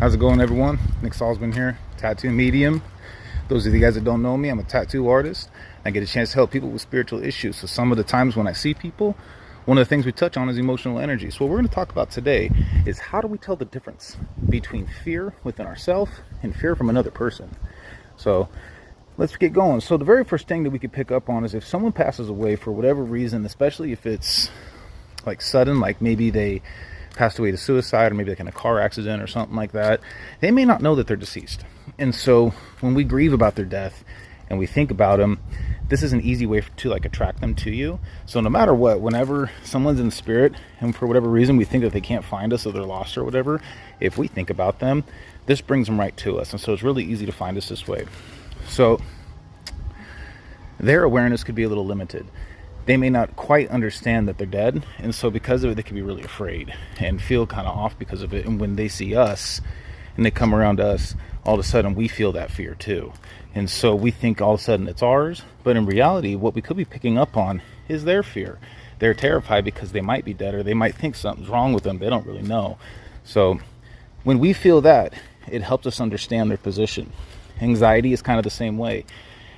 How's it going, everyone? Nick Salzman here, tattoo medium. Those of you guys that don't know me, I'm a tattoo artist. I get a chance to help people with spiritual issues. So some of the times when I see people, one of the things we touch on is emotional energy. So what we're going to talk about today is how do we tell the difference between fear within ourselves and fear from another person. So let's get going. So the very first thing that we could pick up on is if someone passes away for whatever reason, especially if it's like sudden, like maybe they passed away to suicide or maybe like in a car accident or something like that, they may not know that they're deceased. And so when we grieve about their death and we think about them, this is an easy way to like attract them to you. So no matter what, whenever someone's in spirit and for whatever reason we think that they can't find us or they're lost or whatever, if we think about them, this brings them right to us. And so it's really easy to find us this way. So their awareness could be a little limited. They may not quite understand that they're dead, and so because of it, they can be really afraid and feel kind of off because of it. And when they see us and they come around us, all of a sudden we feel that fear too. And so we think all of a sudden it's ours, but in reality, what we could be picking up on is their fear. They're terrified because they might be dead, or they might think something's wrong with them. They don't really know. So when we feel that, it helps us understand their position. Anxiety is kind of the same way.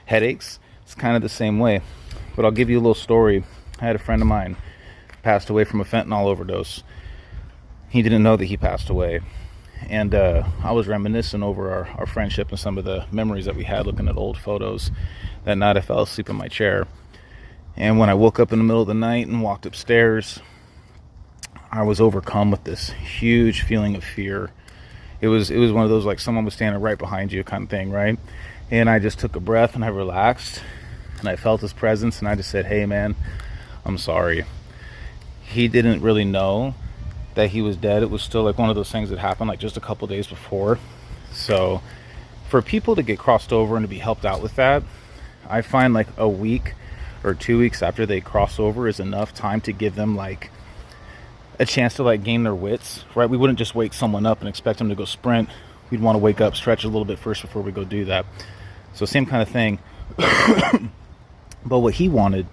Headaches, it's kind of the same way. But I'll give you a little story. I had a friend of mine passed away from a fentanyl overdose. He didn't know that he passed away. And I was reminiscing over our friendship and some of the memories that we had looking at old photos. That night I fell asleep in my chair. And when I woke up in the middle of the night and walked upstairs, I was overcome with this huge feeling of fear. It was one of those like someone was standing right behind you kind of thing, right? And I just took a breath and I relaxed. And I felt his presence and I just said, hey man, I'm sorry. He didn't really know that he was dead. It was still like one of those things that happened like just a couple days before. So for people to get crossed over and to be helped out with that, I find like a week or 2 weeks after they cross over is enough time to give them like a chance to like gain their wits, right? We wouldn't just wake someone up and expect them to go sprint. We'd want to wake up, stretch a little bit first before we go do that. So same kind of thing. But what he wanted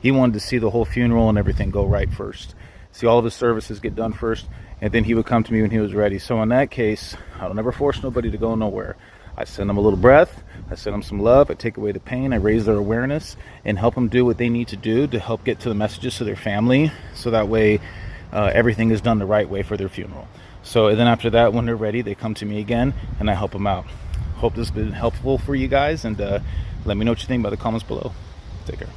to see the whole funeral and everything go right first. See all of his services get done first, and then he would come to me when he was ready. So in that case, I don't ever force nobody to go nowhere. I send them a little breath, I send them some love, I take away the pain, I raise their awareness, and help them do what they need to do to help get to the messages to their family, so that way everything is done the right way for their funeral. So and then after that, when they're ready, they come to me again, and I help them out. Hope this has been helpful for you guys, and let me know what you think by the comments below. Take care.